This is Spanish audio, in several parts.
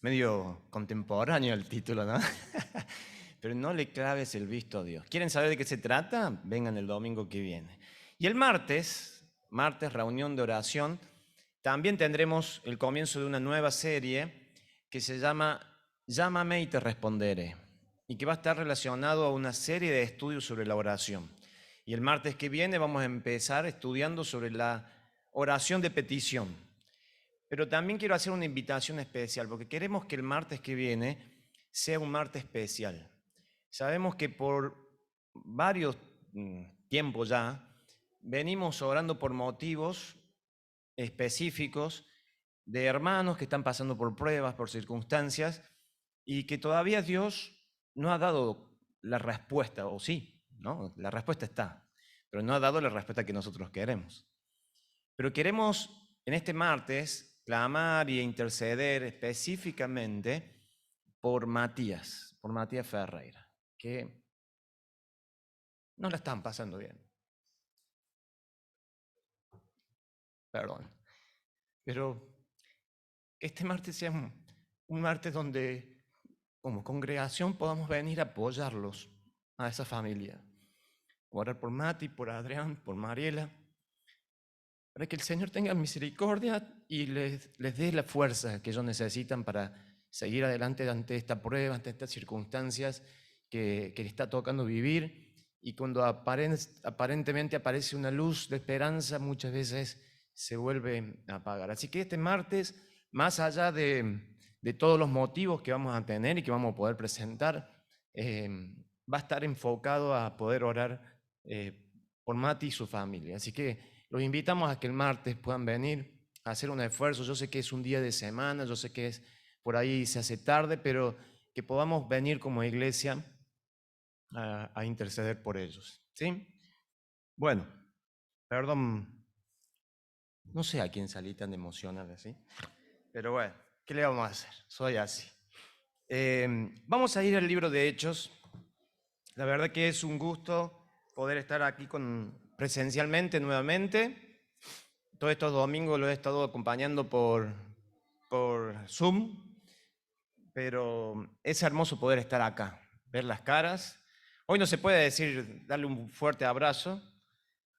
Medio contemporáneo el título, ¿no? Pero no le claves el visto a Dios. ¿Quieren saber de qué se trata? Vengan el domingo que viene. Y el martes, reunión de oración, también tendremos el comienzo de una nueva serie que se llama Llámame y te responderé, y que va a estar relacionado a una serie de estudios sobre la oración. Y el martes que viene vamos a empezar estudiando sobre la oración de petición. Pero también quiero hacer una invitación especial, porque queremos que el martes que viene sea un martes especial. Sabemos que por varios tiempos ya venimos orando por motivos específicos de hermanos que están pasando por pruebas, por circunstancias, y que todavía Dios no ha dado la respuesta, o sí, ¿no? La respuesta está, pero no ha dado la respuesta que nosotros queremos. Pero queremos en este martes clamar y interceder específicamente por Matías Ferreira, que no la están pasando bien, perdón. Pero este martes sea un martes donde como congregación podamos venir a apoyarlos a esa familia. Orar por Mati, por Adrián, por Mariela, para que el Señor tenga misericordia y les dé la fuerza que ellos necesitan para seguir adelante ante esta prueba, ante estas circunstancias que le está tocando vivir. Y cuando aparentemente aparece una luz de esperanza, muchas veces se vuelve a apagar. Así que este martes, más allá de todos los motivos que vamos a tener y que vamos a poder presentar, va a estar enfocado a poder orar por Mati y su familia. Así que los invitamos a que el martes puedan venir a hacer un esfuerzo. Yo sé que es un día de semana, yo sé que es por ahí se hace tarde, pero que podamos venir como iglesia a interceder por ellos. ¿Sí? Bueno, perdón, no sé a quién salí tan emocional así, pero bueno, ¿qué le vamos a hacer? Soy así. Vamos a ir al libro de Hechos. La verdad que es un gusto poder estar aquí presencialmente nuevamente. Todos estos domingos lo he estado acompañando por Zoom, pero es hermoso poder estar acá, ver las caras. Hoy no se puede decir darle un fuerte abrazo,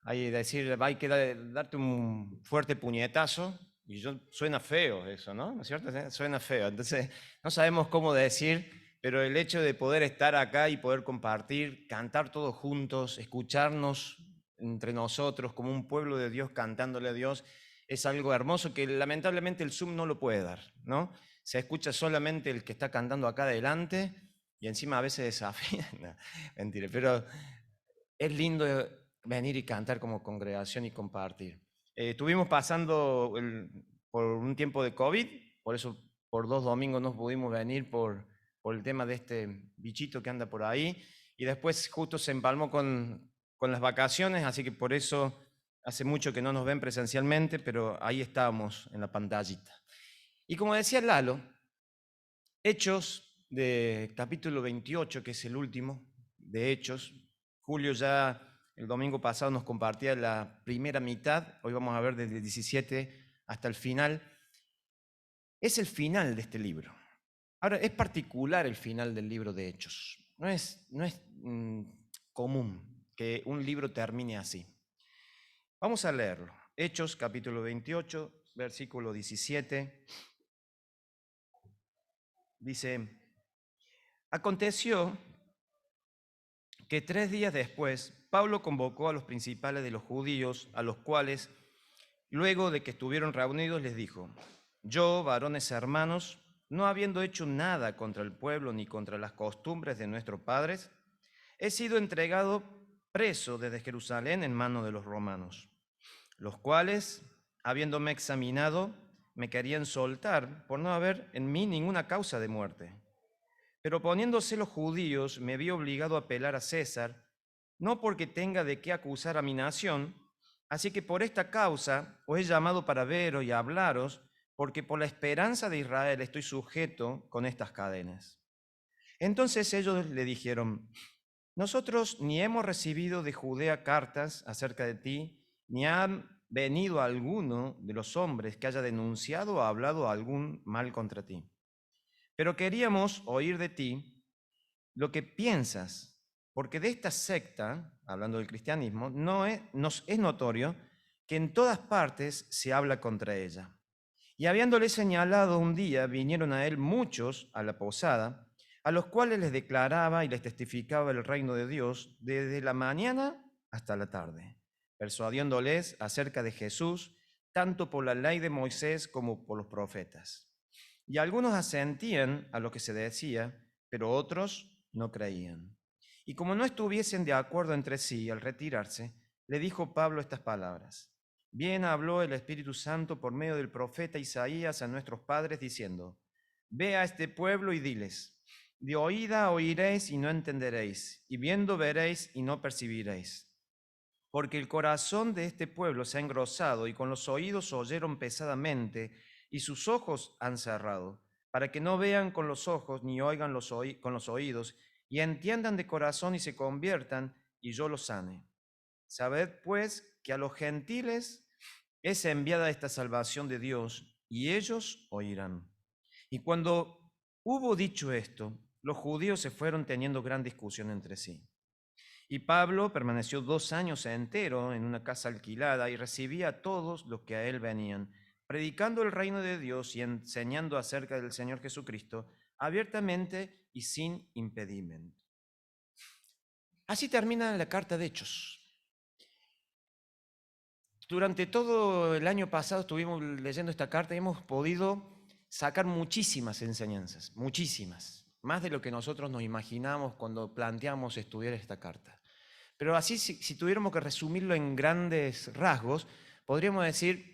hay que darte un fuerte puñetazo, y suena feo eso, ¿no? ¿No es cierto? Suena feo. Entonces, no sabemos cómo decir, pero el hecho de poder estar acá y poder compartir, cantar todos juntos, escucharnos entre nosotros como un pueblo de Dios cantándole a Dios, es algo hermoso que lamentablemente el Zoom no lo puede dar, ¿no? Se escucha solamente el que está cantando acá adelante y encima a veces desafía. No, mentira, pero es lindo venir y cantar como congregación y compartir. Estuvimos pasando por un tiempo de COVID, por eso por 2 domingos no pudimos venir por el tema de este bichito que anda por ahí, y después justo se empalmó con las vacaciones, así que por eso hace mucho que no nos ven presencialmente, pero ahí estábamos en la pantallita. Y como decía Lalo, Hechos de capítulo 28, que es el último de Hechos. Julio ya el domingo pasado nos compartía la primera mitad, hoy vamos a ver desde el 17 hasta el final. Es el final de este libro. Ahora, es particular el final del libro de Hechos. No es común que un libro termine así. Vamos a leerlo. Hechos capítulo 28, versículo 17. Dice: aconteció que 3 días después Pablo convocó a los principales de los judíos, a los cuales, luego de que estuvieron reunidos, les dijo: yo, varones hermanos, no habiendo hecho nada contra el pueblo ni contra las costumbres de nuestros padres, he sido entregado preso desde Jerusalén en mano de los romanos, los cuales, habiéndome examinado, me querían soltar por no haber en mí ninguna causa de muerte. Pero poniéndose los judíos, me vi obligado a apelar a César, no porque tenga de qué acusar a mi nación, así que por esta causa os he llamado para veros y a hablaros, porque por la esperanza de Israel estoy sujeto con estas cadenas. Entonces ellos le dijeron: nosotros ni hemos recibido de Judea cartas acerca de ti, venido alguno de los hombres que haya denunciado o hablado algún mal contra ti. Pero queríamos oír de ti lo que piensas, porque de esta secta, hablando del cristianismo, nos es notorio que en todas partes se habla contra ella. Y habiéndole señalado un día, vinieron a él muchos a la posada, a los cuales les declaraba y les testificaba el reino de Dios desde la mañana hasta la tarde, persuadiéndoles acerca de Jesús, tanto por la ley de Moisés como por los profetas. Y algunos asentían a lo que se decía, pero otros no creían. Y como no estuviesen de acuerdo entre sí al retirarse, le dijo Pablo estas palabras. Bien habló el Espíritu Santo por medio del profeta Isaías a nuestros padres diciendo, ve a este pueblo y diles, de oída oiréis y no entenderéis, y viendo veréis y no percibiréis. Porque el corazón de este pueblo se ha engrosado y con los oídos oyeron pesadamente y sus ojos han cerrado, para que no vean con los ojos ni oigan con los oídos y entiendan de corazón y se conviertan y yo los sane. Sabed pues que a los gentiles es enviada esta salvación de Dios y ellos oirán. Y cuando hubo dicho esto, los judíos se fueron teniendo gran discusión entre sí. Y Pablo permaneció 2 años entero en una casa alquilada y recibía a todos los que a él venían, predicando el reino de Dios y enseñando acerca del Señor Jesucristo abiertamente y sin impedimento. Así termina la carta de Hechos. Durante todo el año pasado estuvimos leyendo esta carta y hemos podido sacar muchísimas enseñanzas, muchísimas, más de lo que nosotros nos imaginamos cuando planteamos estudiar esta carta. Pero así, si tuviéramos que resumirlo en grandes rasgos, podríamos decir,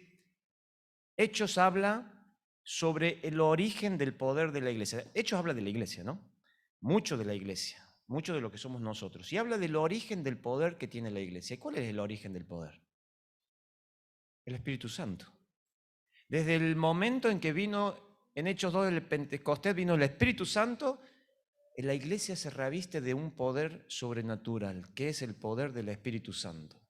Hechos habla sobre el origen del poder de la iglesia. Hechos habla de la iglesia, ¿no? Mucho de la iglesia, mucho de lo que somos nosotros. Y habla del origen del poder que tiene la iglesia. ¿Y cuál es el origen del poder? El Espíritu Santo. Desde el momento en que vino, en Hechos 2 del Pentecostés, vino el Espíritu Santo, la iglesia se reviste de un poder sobrenatural, que es el poder del Espíritu Santo.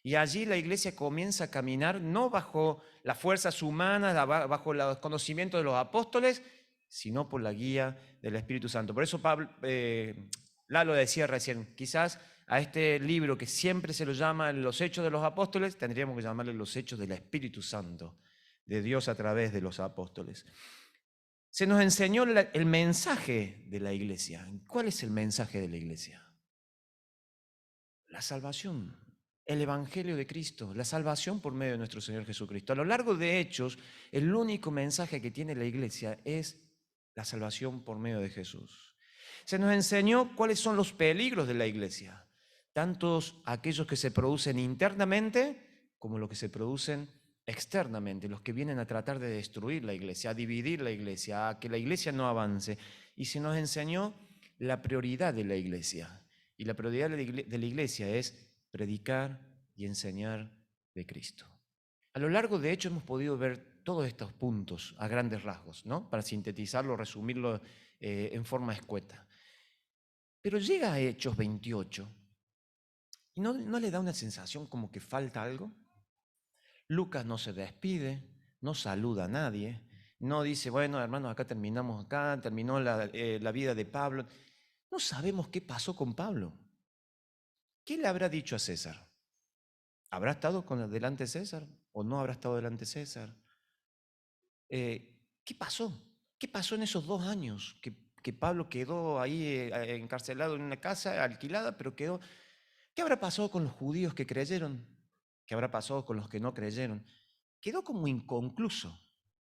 Y allí la iglesia comienza a caminar no bajo las fuerzas humanas, bajo los conocimientos de los apóstoles, sino por la guía del Espíritu Santo. Por eso Lalo decía recién, quizás a este libro que siempre se lo llama los Hechos de los Apóstoles, tendríamos que llamarle los Hechos del Espíritu Santo, de Dios a través de los apóstoles. Se nos enseñó el mensaje de la iglesia. ¿Cuál es el mensaje de la iglesia? La salvación, el Evangelio de Cristo, la salvación por medio de nuestro Señor Jesucristo. A lo largo de Hechos, el único mensaje que tiene la iglesia es la salvación por medio de Jesús. Se nos enseñó cuáles son los peligros de la iglesia, tantos aquellos que se producen internamente como los que se producen externamente, los que vienen a tratar de destruir la iglesia, a dividir la iglesia, a que la iglesia no avance. Y se nos enseñó la prioridad de la iglesia. Y la prioridad de la iglesia es predicar y enseñar de Cristo. A lo largo de hecho hemos podido ver todos estos puntos a grandes rasgos, ¿no? Para sintetizarlo, resumirlo en forma escueta. Pero llega a Hechos 28 y ¿no le da una sensación como que falta algo? Lucas no se despide, no saluda a nadie, no dice, bueno, hermanos, acá terminamos acá, terminó la vida de Pablo. No sabemos qué pasó con Pablo. ¿Qué le habrá dicho a César? ¿Habrá estado delante de César o no habrá estado delante de César? ¿Qué pasó? ¿Qué pasó en esos 2 años que Pablo quedó ahí encarcelado en una casa alquilada, pero quedó? ¿Qué habrá pasado con los judíos que creyeron? ¿Qué habrá pasado con los que no creyeron? Quedó como inconcluso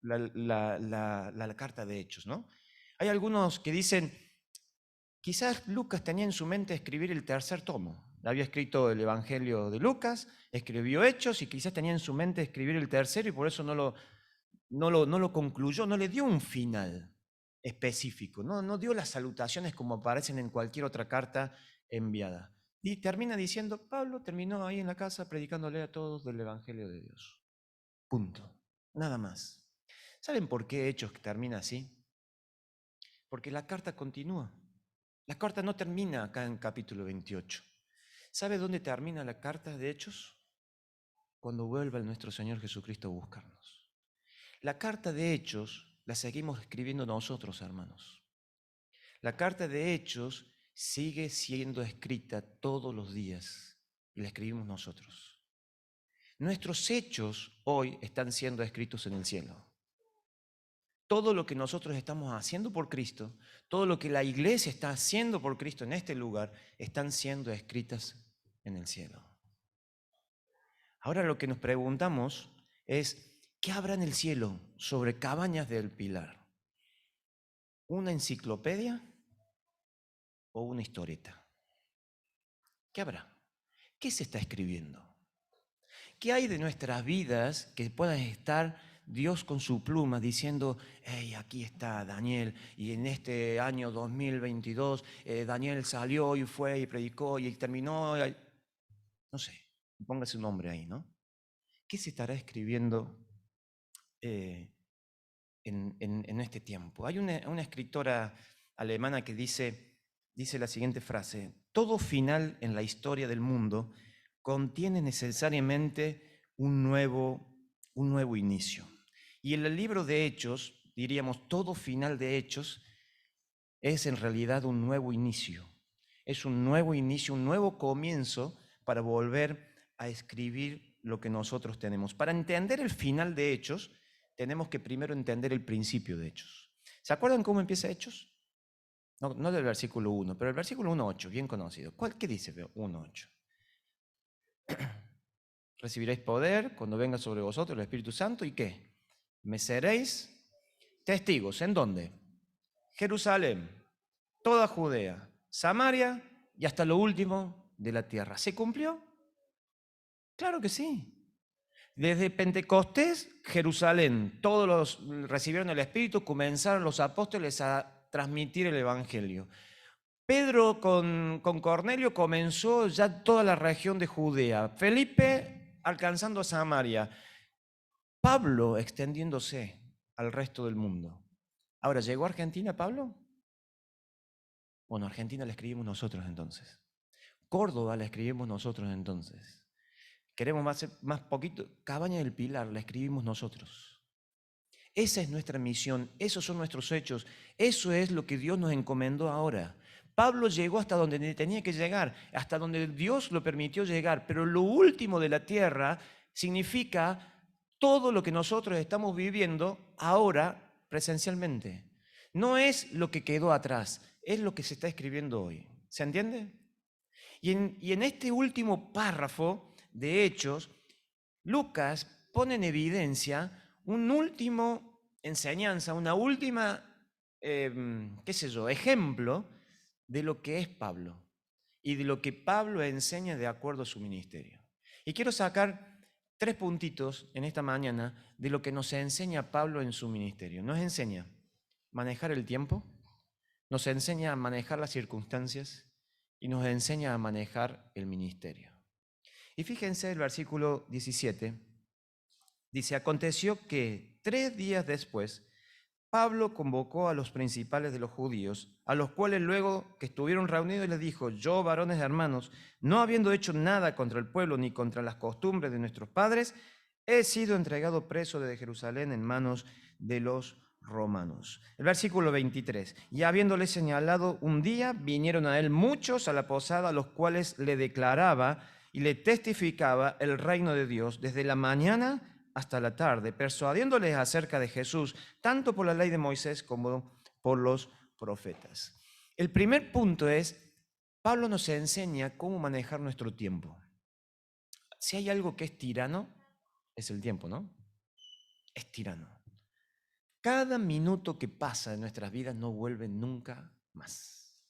la carta de Hechos, ¿no? Hay algunos que dicen, quizás Lucas tenía en su mente escribir el 3er tomo. Había escrito el Evangelio de Lucas, escribió Hechos y quizás tenía en su mente escribir el 3er y por eso no lo concluyó, no le dio un final específico, no dio las salutaciones como aparecen en cualquier otra carta enviada. Y termina diciendo, Pablo terminó ahí en la casa predicándole a todos del Evangelio de Dios. Punto. Nada más. ¿Saben por qué Hechos termina así? Porque la carta continúa. La carta no termina acá en capítulo 28. ¿Sabe dónde termina la carta de Hechos? cuando vuelva nuestro Señor Jesucristo a buscarnos. La carta de Hechos la seguimos escribiendo nosotros, hermanos. La carta de Hechos sigue siendo escrita todos los días y la escribimos nosotros. Nuestros hechos hoy están siendo escritos en el cielo. Todo lo que nosotros estamos haciendo por Cristo, todo lo que la iglesia está haciendo por Cristo en este lugar, están siendo escritas en el cielo. Ahora lo que nos preguntamos es, ¿qué habrá en el cielo sobre Cabañas del Pilar? ¿Una enciclopedia o una historieta? ¿Qué habrá? ¿Qué se está escribiendo? ¿Qué hay de nuestras vidas que puedan estar Dios con su pluma diciendo, hey, aquí está Daniel, y en este año 2022 Daniel salió y fue y predicó y terminó, no sé, póngase un nombre ahí, ¿no? ¿Qué se estará escribiendo en este tiempo? Hay una escritora alemana que dice la siguiente frase: todo final en la historia del mundo contiene necesariamente un nuevo inicio. Y en el libro de Hechos, diríamos, todo final de Hechos es en realidad un nuevo inicio. Es un nuevo inicio, un nuevo comienzo para volver a escribir lo que nosotros tenemos. Para entender el final de Hechos, tenemos que primero entender el principio de Hechos. ¿Se acuerdan cómo empieza Hechos? No del versículo 1, pero el versículo 1:8, bien conocido. ¿Qué dice 1:8? Recibiréis poder cuando venga sobre vosotros el Espíritu Santo, ¿y qué? Me seréis testigos. ¿En dónde? Jerusalén, toda Judea, Samaria y hasta lo último de la tierra. ¿Se cumplió? Claro que sí. Desde Pentecostés, Jerusalén, todos recibieron el Espíritu, comenzaron los apóstoles a transmitir el Evangelio. Pedro con Cornelio comenzó ya toda la región de Judea. Felipe alcanzando Samaria. Pablo extendiéndose al resto del mundo. Ahora, ¿llegó a Argentina Pablo? Bueno, Argentina la escribimos nosotros entonces. Córdoba la escribimos nosotros entonces. Queremos más poquito. Cabaña del Pilar la escribimos nosotros. Esa es nuestra misión, esos son nuestros hechos, eso es lo que Dios nos encomendó ahora. Pablo llegó hasta donde tenía que llegar, hasta donde Dios lo permitió llegar, pero lo último de la tierra significa todo lo que nosotros estamos viviendo ahora presencialmente. No es lo que quedó atrás, es lo que se está escribiendo hoy. ¿Se entiende? Y en este último párrafo de Hechos, Lucas pone en evidencia un último enseñanza, una última, ejemplo de lo que es Pablo y de lo que Pablo enseña de acuerdo a su ministerio. Y quiero sacar 3 puntitos en esta mañana de lo que nos enseña Pablo en su ministerio. Nos enseña a manejar el tiempo, nos enseña a manejar las circunstancias y nos enseña a manejar el ministerio. Y fíjense el versículo 17. Dice, aconteció que 3 días después, Pablo convocó a los principales de los judíos, a los cuales luego que estuvieron reunidos les dijo, yo, varones hermanos, no habiendo hecho nada contra el pueblo ni contra las costumbres de nuestros padres, he sido entregado preso desde Jerusalén en manos de los romanos. El versículo 23, y habiéndole señalado un día, vinieron a él muchos a la posada, a los cuales le declaraba y le testificaba el reino de Dios desde la mañana hasta la tarde, persuadiéndoles acerca de Jesús, tanto por la ley de Moisés como por los profetas. El primer punto es, Pablo nos enseña cómo manejar nuestro tiempo. Si hay algo que es tirano, es el tiempo, ¿no? Es tirano. Cada minuto que pasa en nuestras vidas no vuelve nunca más.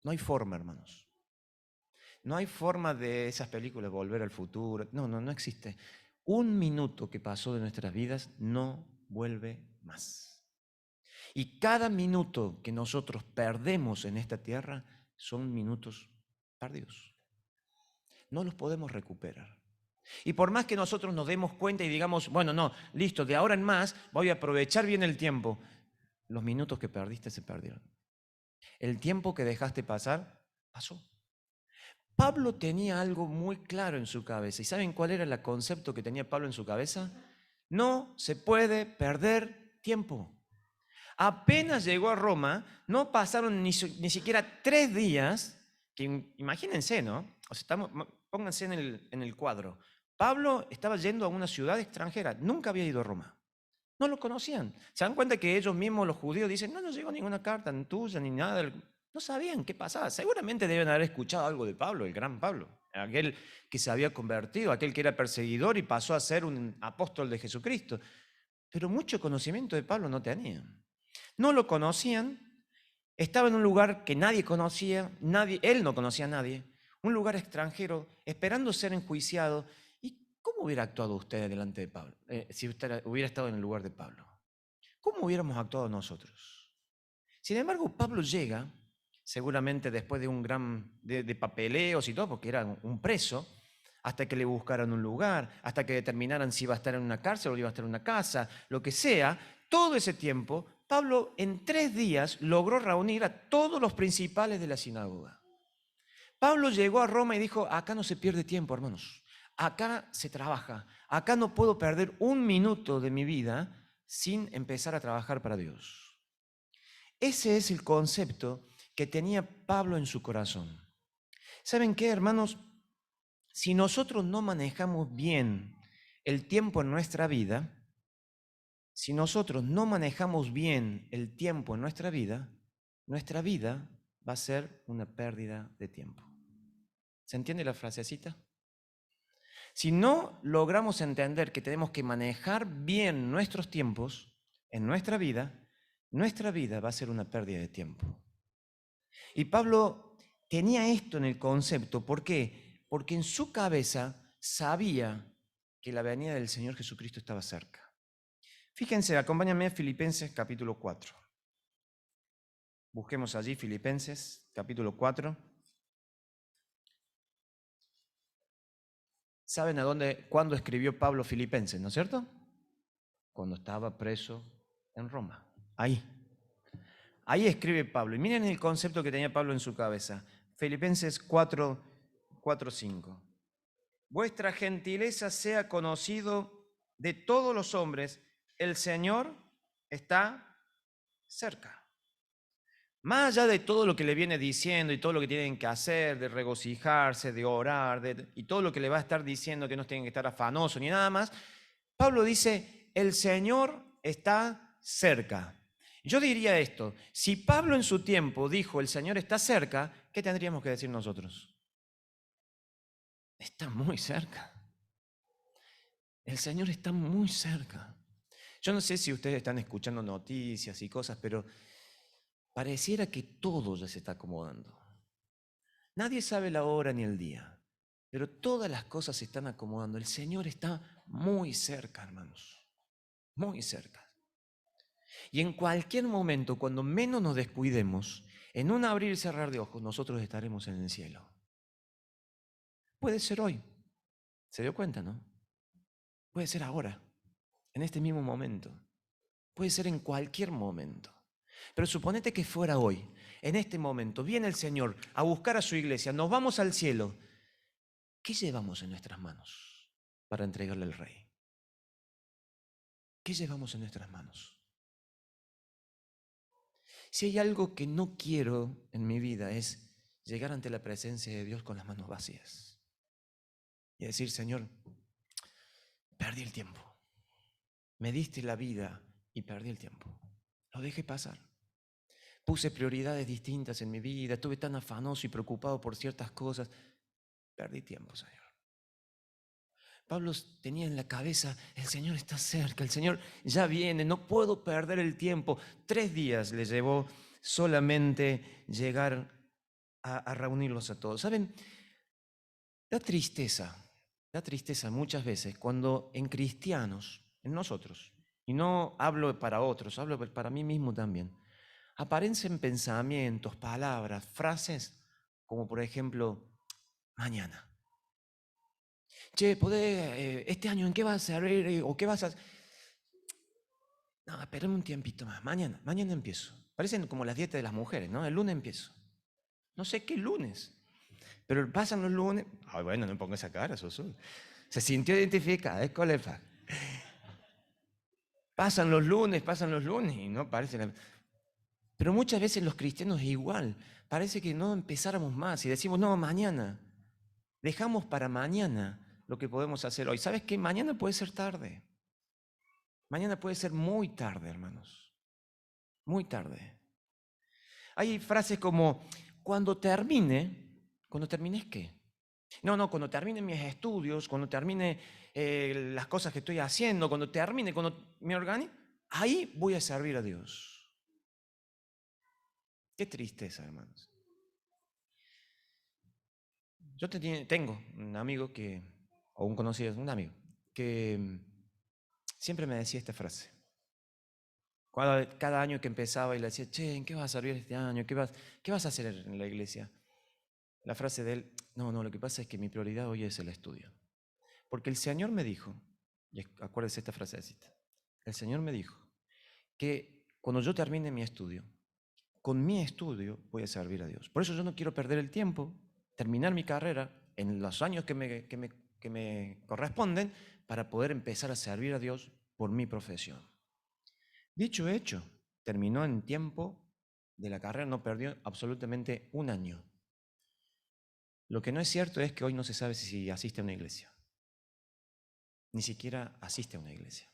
No hay forma, hermanos. No hay forma de esas películas, Volver al Futuro. No existe. Un minuto que pasó de nuestras vidas no vuelve más. Y cada minuto que nosotros perdemos en esta tierra son minutos perdidos. No los podemos recuperar. Y por más que nosotros nos demos cuenta y digamos, bueno, no, listo, de ahora en más voy a aprovechar bien el tiempo, los minutos que perdiste se perdieron. El tiempo que dejaste pasar, pasó. Pablo tenía algo muy claro en su cabeza. ¿Y saben cuál era el concepto que tenía Pablo en su cabeza? No se puede perder tiempo. Apenas llegó a Roma, no pasaron ni siquiera 3 días, que imagínense, ¿no? O sea, pónganse en el cuadro. Pablo estaba yendo a una ciudad extranjera, nunca había ido a Roma. No lo conocían. Se dan cuenta que ellos mismos, los judíos, dicen, no nos llegó ninguna carta ni tuya ni nada. No sabían qué pasaba. Seguramente deben haber escuchado algo de Pablo, el gran Pablo, aquel que se había convertido, aquel que era perseguidor y pasó a ser un apóstol de Jesucristo. Pero mucho conocimiento de Pablo no tenían. No lo conocían, estaba en un lugar que nadie conocía, él no conocía a nadie, un lugar extranjero, esperando ser enjuiciado. ¿Y cómo hubiera actuado usted delante de Pablo, si usted hubiera estado en el lugar de Pablo? ¿Cómo hubiéramos actuado nosotros? Sin embargo, Pablo llega, seguramente después de un de papeleos y todo, porque era un preso, hasta que le buscaran un lugar, hasta que determinaran si iba a estar en una cárcel o iba a estar en una casa, lo que sea. Todo ese tiempo, Pablo en 3 días logró reunir a todos los principales de la sinagoga. Pablo llegó a Roma y dijo, acá no se pierde tiempo, hermanos. Acá se trabaja. Acá no puedo perder un minuto de mi vida sin empezar a trabajar para Dios. Ese es el concepto que tenía Pablo en su corazón. ¿Saben qué, hermanos? Si nosotros no manejamos bien el tiempo en nuestra vida, si nosotros no manejamos bien el tiempo en nuestra vida va a ser una pérdida de tiempo. ¿Se entiende la frasecita? Si no logramos entender que tenemos que manejar bien nuestros tiempos en nuestra vida va a ser una pérdida de tiempo. Y Pablo tenía esto en el concepto. ¿Por qué? Porque en su cabeza sabía que la venida del Señor Jesucristo estaba cerca. Fíjense, acompáñenme a Filipenses capítulo 4. Busquemos allí Filipenses capítulo 4. ¿Saben cuándo escribió Pablo Filipenses, no es cierto? Cuando estaba preso en Roma. Ahí escribe Pablo. Y miren el concepto que tenía Pablo en su cabeza. Filipenses 4, 5. Vuestra gentileza sea conocido de todos los hombres. El Señor está cerca. Más allá de todo lo que le viene diciendo y todo lo que tienen que hacer, de regocijarse, de orar, y todo lo que le va a estar diciendo, que no tienen que estar afanosos ni nada más, Pablo dice, el Señor está cerca. Yo diría esto, si Pablo en su tiempo dijo, el Señor está cerca, ¿qué tendríamos que decir nosotros? Está muy cerca. El Señor está muy cerca. Yo no sé si ustedes están escuchando noticias y cosas, pero pareciera que todo ya se está acomodando. Nadie sabe la hora ni el día, pero todas las cosas se están acomodando. El Señor está muy cerca, hermanos, muy cerca. Y en cualquier momento, cuando menos nos descuidemos, en un abrir y cerrar de ojos, nosotros estaremos en el cielo. Puede ser hoy. ¿Se dio cuenta, no? Puede ser ahora, en este mismo momento. Puede ser en cualquier momento. Pero suponete que fuera hoy, en este momento, viene el Señor a buscar a su iglesia, nos vamos al cielo. ¿Qué llevamos en nuestras manos para entregarle al Rey? ¿Qué llevamos en nuestras manos? Si hay algo que no quiero en mi vida es llegar ante la presencia de Dios con las manos vacías y decir, Señor, perdí el tiempo. Me diste la vida y perdí el tiempo. Lo dejé pasar. Puse prioridades distintas en mi vida, estuve tan afanoso y preocupado por ciertas cosas. Perdí tiempo, Señor. Pablo tenía en la cabeza, el Señor está cerca, el Señor ya viene, no puedo perder el tiempo. 3 días le llevó solamente llegar a reunirlos a todos. ¿Saben? Da tristeza muchas veces cuando en cristianos, en nosotros, y no hablo para otros, hablo para mí mismo también, aparecen pensamientos, palabras, frases, como por ejemplo, mañana. Che, este año en qué vas a hacer o qué vas a... No, espérame un tiempito más, mañana empiezo. Parecen como las dietas de las mujeres, ¿no? El lunes empiezo. No sé qué lunes. Pero pasan los lunes. Ay, bueno, no pongo esa cara, Soso. Se sintió identificada, es colefa. Pasan los lunes y no parece. Pero muchas veces los cristianos es igual. Parece que no empezáramos más y decimos, no, mañana. Dejamos para mañana lo que podemos hacer hoy. ¿Sabes qué? Mañana puede ser tarde. Mañana puede ser muy tarde, hermanos. Muy tarde. Hay frases como, ¿cuando termines qué? No, cuando termine mis estudios, cuando termine las cosas que estoy haciendo, cuando me organice, ahí voy a servir a Dios. Qué tristeza, hermanos. Yo tengo un amigo o un conocido, un amigo, que siempre me decía esta frase. Cada año que empezaba y le decía, che, ¿en qué vas a servir este año? ¿Qué vas a hacer en la iglesia? La frase de él, no, lo que pasa es que mi prioridad hoy es el estudio. Porque el Señor me dijo, y acuérdese esta frasecita, el Señor me dijo que cuando yo termine mi estudio, con mi estudio voy a servir a Dios. Por eso yo no quiero perder el tiempo, terminar mi carrera en los años que me corresponden para poder empezar a servir a Dios por mi profesión. Dicho hecho, terminó en tiempo de la carrera, no perdió absolutamente un año. Lo que no es cierto es que hoy no se sabe si asiste a una iglesia. Ni siquiera asiste a una iglesia.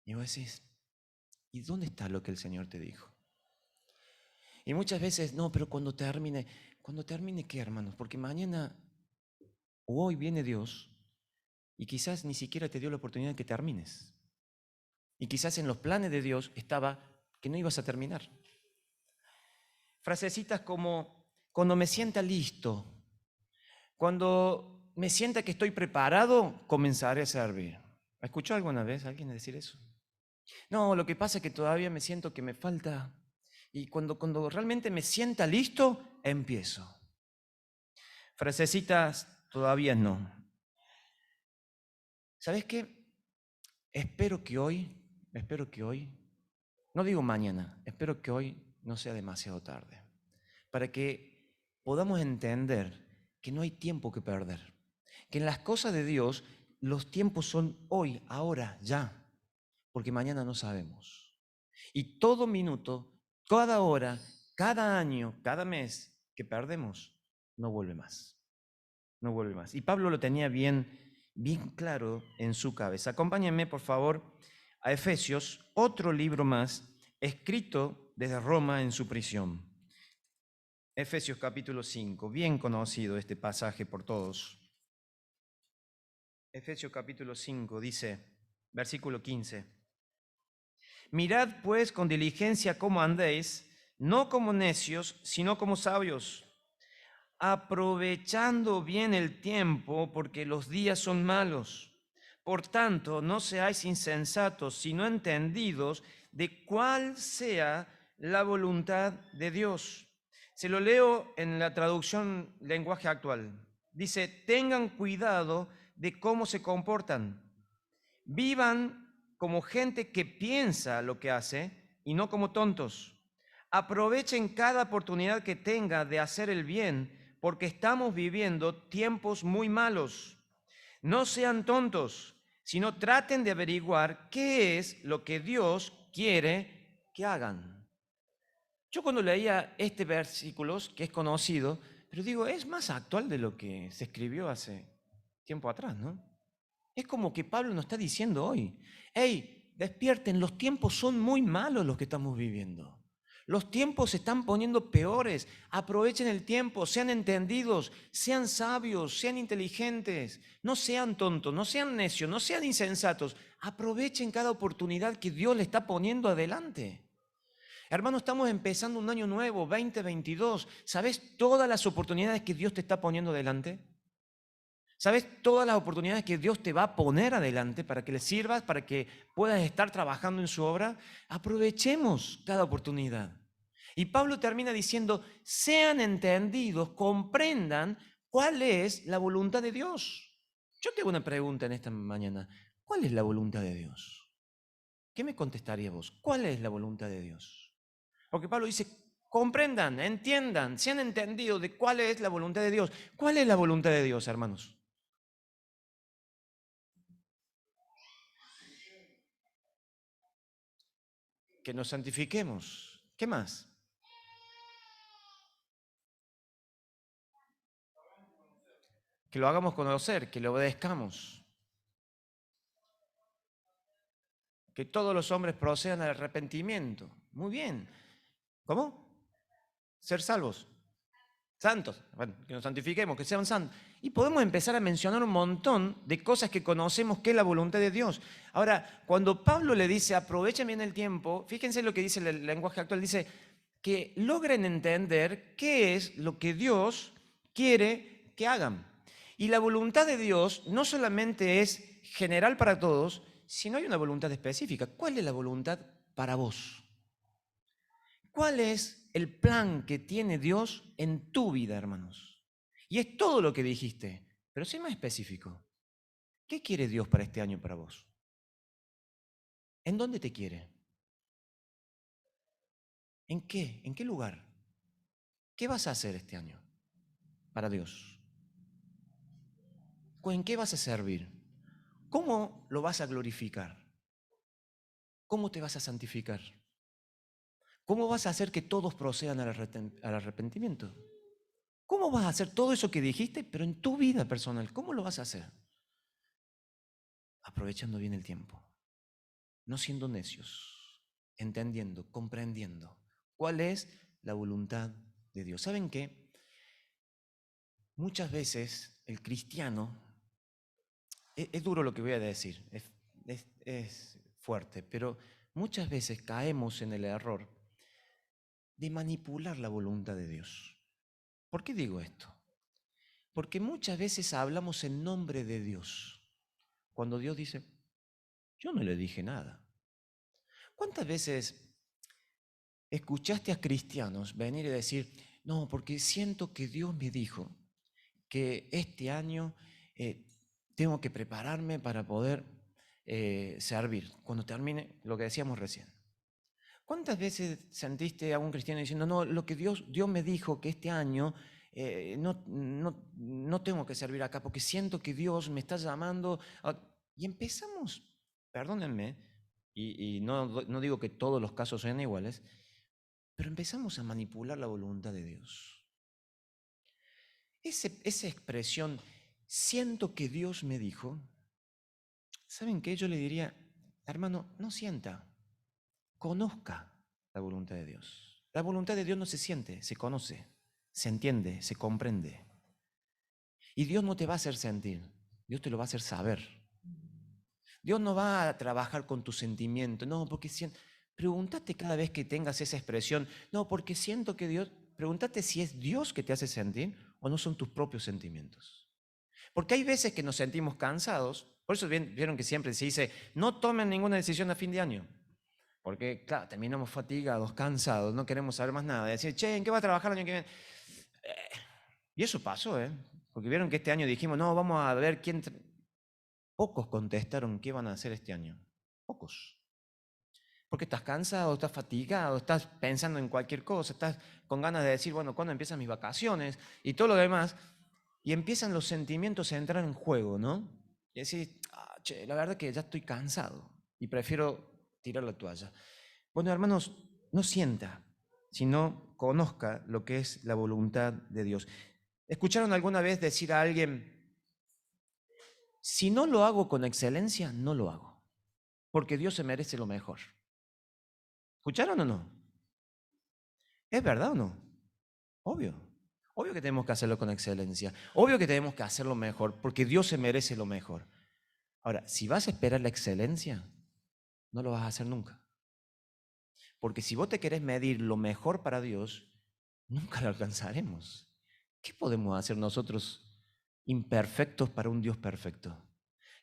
Y vos decís, ¿y dónde está lo que el Señor te dijo? Y muchas veces, no, pero cuando termine ¿qué, hermanos? Porque mañana o hoy viene Dios y quizás ni siquiera te dio la oportunidad de que termines. Y quizás en los planes de Dios estaba que no ibas a terminar. Frasecitas como, cuando me sienta listo, cuando me sienta que estoy preparado, comenzaré a servir. ¿Escuchó alguna vez a alguien decir eso? No, lo que pasa es que todavía me siento que me falta. Y cuando realmente me sienta listo, empiezo. Frasecitas, todavía no. ¿Sabes qué? Espero que hoy, no digo mañana, espero que hoy no sea demasiado tarde, para que podamos entender que no hay tiempo que perder, que en las cosas de Dios los tiempos son hoy, ahora, ya, porque mañana no sabemos. Y todo minuto, cada hora, cada año, cada mes que perdemos, no vuelve más. No vuelve más. Y Pablo lo tenía bien claro en su cabeza. Acompáñenme, por favor, a Efesios, otro libro más, escrito desde Roma en su prisión. Efesios capítulo 5, bien conocido este pasaje por todos. Efesios capítulo 5 dice, versículo 15. Mirad pues con diligencia cómo andéis, no como necios, sino como sabios, aprovechando bien el tiempo, porque los días son malos. Por tanto, no seáis insensatos, sino entendidos de cuál sea la voluntad de Dios. Se lo leo en la traducción lenguaje actual. Dice, tengan cuidado de cómo se comportan. Vivan como gente que piensa lo que hace y no como tontos. Aprovechen cada oportunidad que tenga de hacer el bien, porque estamos viviendo tiempos muy malos. No sean tontos, sino traten de averiguar qué es lo que Dios quiere que hagan. Yo cuando leía este versículo, que es conocido, pero digo, es más actual de lo que se escribió hace tiempo atrás, ¿no? Es como que Pablo nos está diciendo hoy, hey, despierten, los tiempos son muy malos los que estamos viviendo. Los tiempos se están poniendo peores. Aprovechen el tiempo, sean entendidos, sean sabios, sean inteligentes. No sean tontos, no sean necios, no sean insensatos. Aprovechen cada oportunidad que Dios le está poniendo adelante. Hermano, estamos empezando un año nuevo, 2022. ¿Sabes todas las oportunidades que Dios te está poniendo adelante? ¿Sabes todas las oportunidades que Dios te va a poner adelante para que le sirvas, para que puedas estar trabajando en su obra? Aprovechemos cada oportunidad. Y Pablo termina diciendo, sean entendidos, comprendan cuál es la voluntad de Dios. Yo te hago una pregunta en esta mañana. ¿Cuál es la voluntad de Dios? ¿Qué me contestarías vos? ¿Cuál es la voluntad de Dios? Porque Pablo dice, comprendan, entiendan, sean entendidos de cuál es la voluntad de Dios. ¿Cuál es la voluntad de Dios, hermanos? Que nos santifiquemos. ¿Qué más? Que lo hagamos conocer, que le obedezcamos. Que todos los hombres procedan al arrepentimiento. Muy bien. ¿Cómo? Ser salvos. Santos. Bueno, que nos santifiquemos, que sean santos. Y podemos empezar a mencionar un montón de cosas que conocemos que es la voluntad de Dios. Ahora, cuando Pablo le dice, aprovechen bien el tiempo, fíjense lo que dice el lenguaje actual, dice que logren entender qué es lo que Dios quiere que hagan. Y la voluntad de Dios no solamente es general para todos, sino hay una voluntad específica. ¿Cuál es la voluntad para vos? ¿Cuál es el plan que tiene Dios en tu vida, hermanos? Y es todo lo que dijiste, pero sé más específico. ¿Qué quiere Dios para este año para vos? ¿En dónde te quiere? ¿En qué? ¿En qué lugar? ¿Qué vas a hacer este año para Dios? ¿En qué vas a servir? ¿Cómo lo vas a glorificar? ¿Cómo te vas a santificar? ¿Cómo vas a hacer que todos procedan al arrepentimiento? ¿Cómo vas a hacer todo eso que dijiste, pero en tu vida personal? ¿Cómo lo vas a hacer? Aprovechando bien el tiempo, no siendo necios, entendiendo, comprendiendo cuál es la voluntad de Dios. ¿Saben qué? Muchas veces el cristiano, es duro lo que voy a decir, es fuerte, pero muchas veces caemos en el error de manipular la voluntad de Dios. ¿Por qué digo esto? Porque muchas veces hablamos en nombre de Dios, cuando Dios dice, yo no le dije nada. ¿Cuántas veces escuchaste a cristianos venir y decir, no, porque siento que Dios me dijo que este año tengo que prepararme para poder servir, cuando termine lo que decíamos recién? ¿Cuántas veces sentiste a un cristiano diciendo, no, lo que Dios me dijo que este año no tengo que servir acá porque siento que Dios me está llamando? Y empezamos, perdónenme, y no digo que todos los casos sean iguales, pero empezamos a manipular la voluntad de Dios. Esa expresión, siento que Dios me dijo, ¿saben qué? Yo le diría, hermano, no sienta, conozca la voluntad de Dios. La voluntad de Dios no se siente, se conoce, se entiende, se comprende. Y Dios no te va a hacer sentir, Dios te lo va a hacer saber. Dios no va a trabajar con tus sentimientos, no, porque pregúntate cada vez que tengas esa expresión, no, porque siento que Dios, pregúntate si es Dios que te hace sentir o no son tus propios sentimientos. Porque hay veces que nos sentimos cansados, por eso vieron que siempre se dice, no tomen ninguna decisión a fin de año. Porque, claro, terminamos fatigados, cansados, no queremos saber más nada. Decir, che, ¿en qué va a trabajar el año que viene? Y eso pasó, ¿eh? Porque vieron que este año dijimos, no, vamos a ver quién... Pocos contestaron qué van a hacer este año. Pocos. Porque estás cansado, estás fatigado, estás pensando en cualquier cosa, estás con ganas de decir, bueno, ¿cuándo empiezan mis vacaciones? Y todo lo demás. Y empiezan los sentimientos a entrar en juego, ¿no? Y decir, che, la verdad que ya estoy cansado y prefiero tirar la toalla. Bueno, hermanos, no sienta, sino conozca lo que es la voluntad de Dios. ¿Escucharon alguna vez decir a alguien, si no lo hago con excelencia, no lo hago, porque Dios se merece lo mejor? ¿Escucharon o no? ¿Es verdad o no? Obvio. Obvio que tenemos que hacerlo con excelencia. Obvio que tenemos que hacerlo mejor, porque Dios se merece lo mejor. Ahora, si vas a esperar la excelencia, no lo vas a hacer nunca. Porque si vos te querés medir lo mejor para Dios, nunca lo alcanzaremos. ¿Qué podemos hacer nosotros imperfectos para un Dios perfecto?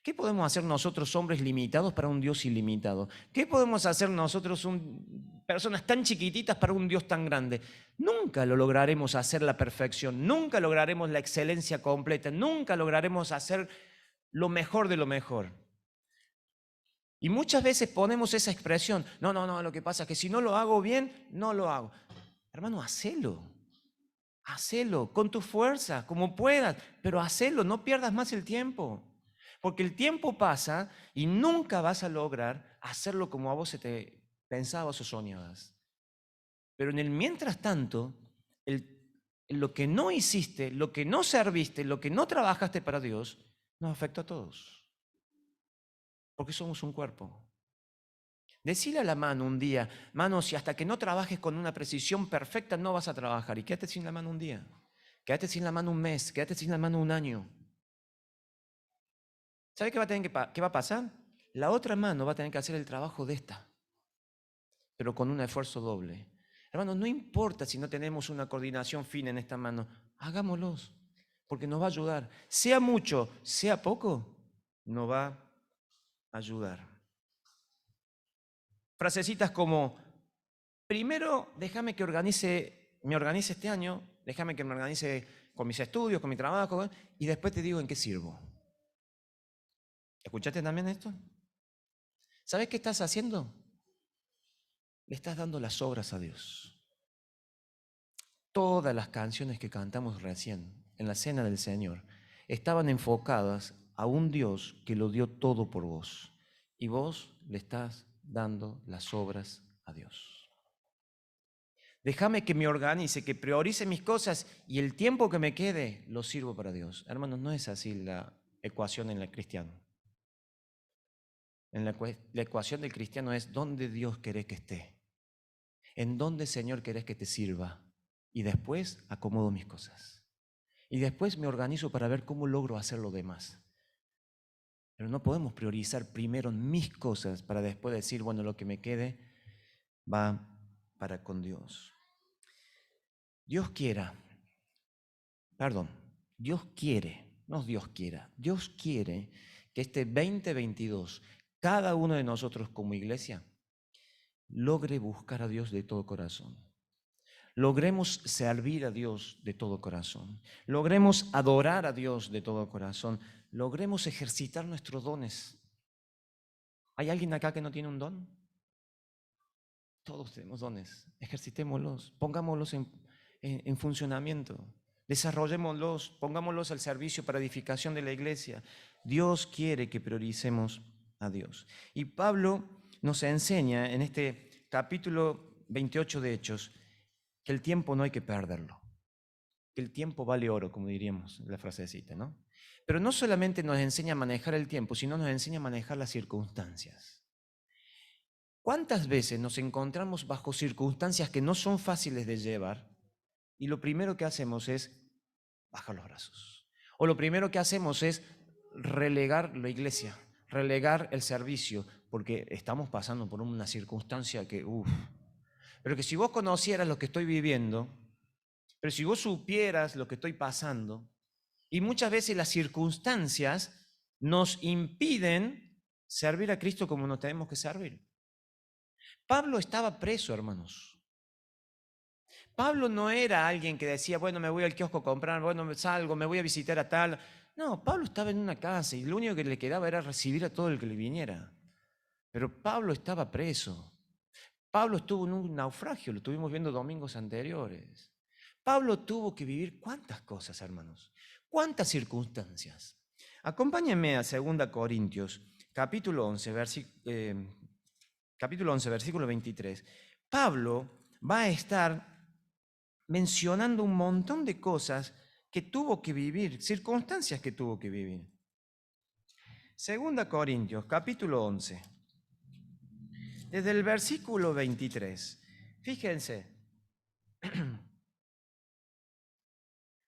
¿Qué podemos hacer nosotros hombres limitados para un Dios ilimitado? ¿Qué podemos hacer nosotros personas tan chiquititas para un Dios tan grande? Nunca lo lograremos hacer la perfección, nunca lograremos la excelencia completa, nunca lograremos hacer lo mejor de lo mejor. Y muchas veces ponemos esa expresión, no, lo que pasa es que si no lo hago bien, no lo hago. Hermano, hacelo. Hacelo con tu fuerza, como puedas, pero hacelo, no pierdas más el tiempo. Porque el tiempo pasa y nunca vas a lograr hacerlo como a vos se te pensabas o soñabas. Pero en el mientras tanto, lo que no hiciste, lo que no serviste, lo que no trabajaste para Dios, nos afecta a todos. Porque somos un cuerpo. Decile a la mano un día, mano, si hasta que no trabajes con una precisión perfecta no vas a trabajar. Y quédate sin la mano un día. Quédate sin la mano un mes. Quédate sin la mano un año. ¿Sabe qué qué va a pasar? La otra mano va a tener que hacer el trabajo de esta, pero con un esfuerzo doble. Hermanos, no importa si no tenemos una coordinación fina en esta mano, hagámoslos, porque nos va a ayudar. Sea mucho, sea poco, nos va a ayudar. Frasecitas como, primero déjame que me organice este año, déjame que me organice con mis estudios, con mi trabajo, y después te digo en qué sirvo. ¿Escuchaste también esto? ¿Sabes qué estás haciendo? Le estás dando las obras a Dios. Todas las canciones que cantamos recién en la cena del Señor estaban enfocadas a un Dios que lo dio todo por vos. Y vos le estás dando las obras a Dios. Déjame que me organice, que priorice mis cosas y el tiempo que me quede lo sirvo para Dios. Hermanos, no es así la ecuación en el cristiano. La ecuación del cristiano es ¿dónde Dios querés que esté? ¿En dónde, Señor, querés que te sirva? Y después acomodo mis cosas. Y después me organizo para ver cómo logro hacer lo demás. Pero no podemos priorizar primero mis cosas para después decir, bueno, lo que me quede va para con Dios. Dios quiere, no Dios quiera, Dios quiere que este 2022, cada uno de nosotros como iglesia, logre buscar a Dios de todo corazón. Logremos servir a Dios de todo corazón. Logremos adorar a Dios de todo corazón. Logremos ejercitar nuestros dones. ¿Hay alguien acá que no tiene un don? Todos tenemos dones. Ejercitémoslos, pongámoslos en funcionamiento. Desarrollémoslos, pongámoslos al servicio para edificación de la iglesia. Dios quiere que prioricemos a Dios. Y Pablo nos enseña en este capítulo 28 de Hechos que el tiempo no hay que perderlo, que el tiempo vale oro, como diríamos en la frasecita, ¿no? Pero no solamente nos enseña a manejar el tiempo, sino nos enseña a manejar las circunstancias. ¿Cuántas veces nos encontramos bajo circunstancias que no son fáciles de llevar y lo primero que hacemos es bajar los brazos? O lo primero que hacemos es relegar la iglesia, relegar el servicio, porque estamos pasando por una circunstancia que, pero que si vos conocieras lo que estoy viviendo, pero si vos supieras lo que estoy pasando, y muchas veces las circunstancias nos impiden servir a Cristo como nos tenemos que servir. Pablo estaba preso, hermanos. Pablo no era alguien que decía, bueno, me voy al kiosco a comprar, bueno, me salgo, me voy a visitar a tal. No, Pablo estaba en una casa y lo único que le quedaba era recibir a todo el que le viniera. Pero Pablo estaba preso. Pablo estuvo en un naufragio, lo estuvimos viendo domingos anteriores. Pablo tuvo que vivir cuántas cosas, hermanos, cuántas circunstancias. Acompáñenme a 2 Corintios, capítulo 11, versículo 23. Pablo va a estar mencionando un montón de cosas que tuvo que vivir, circunstancias que tuvo que vivir. 2 Corintios, capítulo 11. Desde el versículo 23, fíjense,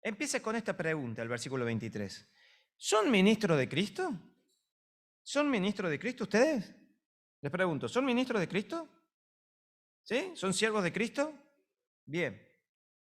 empieza con esta pregunta, el versículo 23. ¿Son ministros de Cristo? ¿Son ministros de Cristo ustedes? Les pregunto, ¿son ministros de Cristo? ¿Sí? ¿Son siervos de Cristo? Bien.